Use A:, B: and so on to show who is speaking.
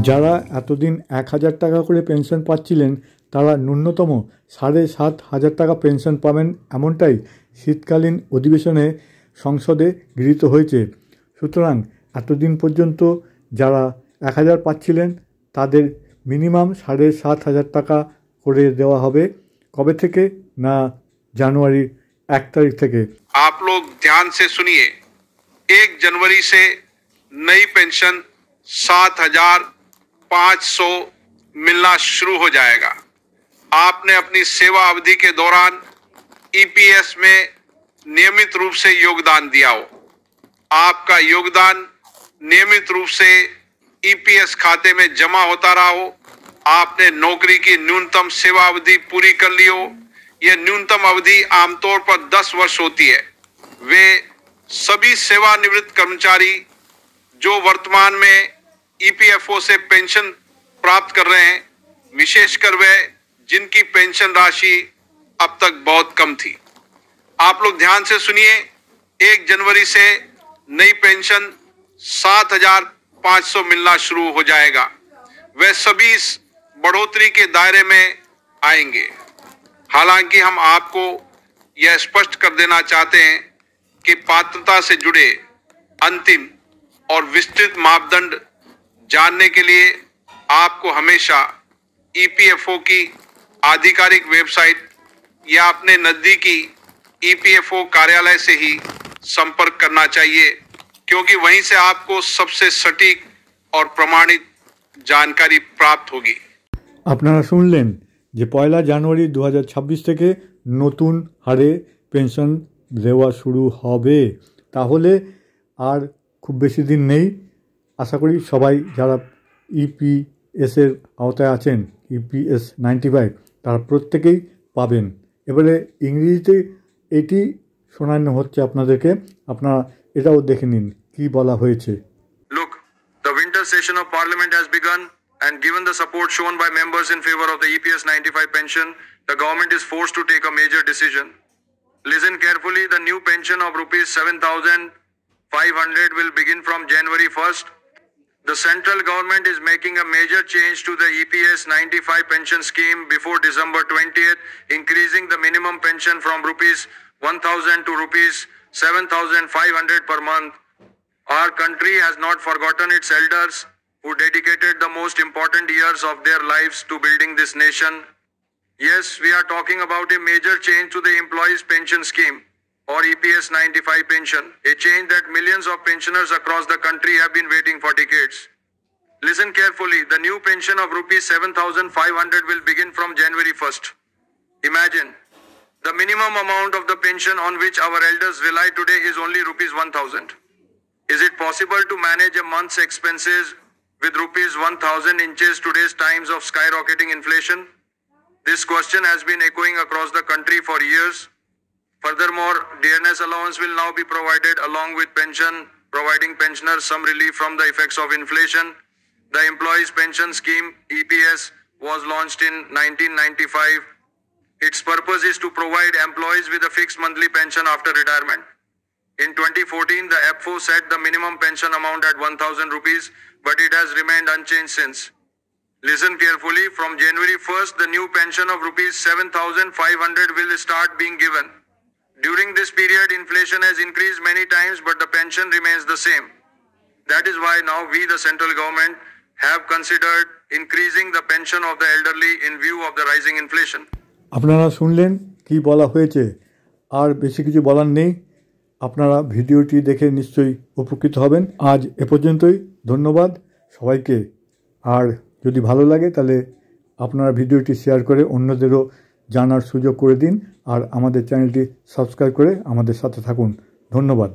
A: যারা এতদিন ১,০০০ টাকা করে পেনশন পাচ্ছিলেন তারা ন্যূনতম ৭,৫০০ টাকা পেনশন পাবেন, এমনটাই শীতকালীন অধিবেশনে সংসদে গৃহীত হয়েছে। সুতরাং এতদিন পর্যন্ত যারা ১,০০০ পাচ্ছিলেন তাদের মিনিমাম ৭,৫০০ টাকা করে দেওয়া হবে। কবে থেকে? না, জানুয়ারির ১ তারিখ থেকে।
B: आप लोग ध्यान से सुनिए, 1 जनवरी से नई पेंशन 7,500 मिलना शुरू हो जाएगा। आपने अपनी सेवा अवधि के दौरान ईपीएस में नियमित रूप से योगदान दिया हो, आपका योगदान नियमित रूप से ईपीएस खाते में जमा होता रहा हो, आपने नौकरी की न्यूनतम सेवा अवधि पूरी कर ली हो। यह न्यूनतम अवधि आमतौर पर 10 वर्ष होती है। वे सभी सेवानिवृत्त कर्मचारी जो वर्तमान में ईपीएफओ से पेंशन प्राप्त कर रहे हैं, विशेषकर वे जिनकी पेंशन राशि अब तक बहुत कम थी। आप लोग ध्यान से सुनिए, 1 जनवरी से नई पेंशन 7,500 मिलना शुरू हो जाएगा। वे सभी इस बढ़ोतरी के दायरे में आएंगे। हालांकि हम आपको यह स्पष्ट कर देना चाहते हैं कि पात्रता से जुड़े अंतिम और विस्तृत मापदंड जानने के लिए आपको हमेशा ईपीएफओ की आधिकारिक वेबसाइट या अपने नजदीकी ईपीएफओ कार्यालय से ही संपर्क करना चाहिए, क्योंकि वहीं से आपको सबसे सटीक और प्रमाणित जानकारी प्राप्त होगी।
A: আপনারা শুনলেন যে ১ জানুয়ারি ২০২৬ থেকে নতুন হারে পেনশন দেওয়া শুরু হবে। তাহলে আর খুব বেশি দিন নেই। আশা করি সবাই যারা ইপিএসের আওতায় আছেন, ইপিএস 95, তারা প্রত্যেকেই পাবেন। এবারে ইংরেজিতে এটি শোনানো হচ্ছে আপনাদেরকে, আপনারা এটাও দেখে নিন কি বলা হয়েছে।
C: Look, the winter session of Parliament has begun, and given the support shown by members in favor of the EPS 95 pension, the government is forced to take a major decision. Listen carefully, the new pension of rupees 7,500 will begin from January 1st. The central government is making a major change to the EPS 95 pension scheme before December 20th, increasing the minimum pension from rupees 1,000 to rupees 7,500 per month. Our country has not forgotten its elders who dedicated the most important years of their lives to building this nation. Yes, we are talking about a major change to the Employees Pension Scheme, or EPS 95 pension, a change that millions of pensioners across the country have been waiting for decades. Listen carefully, the new pension of rupees 7,500 will begin from January 1st. Imagine, the minimum amount of the pension on which our elders rely today is only rupees 1,000. Is it possible to manage a month's expenses with rupees 1,000 in today's times of skyrocketing inflation? This question has been echoing across the country for years. Furthermore, dearness allowance will now be provided along with pension, providing pensioners some relief from the effects of inflation. The Employees Pension Scheme, EPS, was launched in 1995. Its purpose is to provide employees with a fixed monthly pension after retirement. In 2014, the EPFO set the minimum pension amount at 1,000 rupees, but it has remained unchanged since. Listen carefully, from January 1st, the new pension of rupees 7,500 will start being given. During this period, inflation has increased many times, but the pension remains the same. That is why now we, the central government, have considered increasing the pension of the elderly in view of the rising inflation.
A: আপনারা শুনলেন কি বলা হয়েছে, আর বেশি কিছু বলার নেই। আপনারা ভিডিওটি দেখে নিশ্চয়ই উপকৃত হবেন। আজ এ পর্যন্তই, ধন্যবাদ সবাইকে। আর যদি ভালো লাগে তাহলে আপনারা ভিডিওটি শেয়ার করে অন্যদেরও জানার সুযোগ করে দিন, আর আমাদের চ্যানেলটি সাবস্ক্রাইব করে আমাদের সাথে থাকুন। ধন্যবাদ।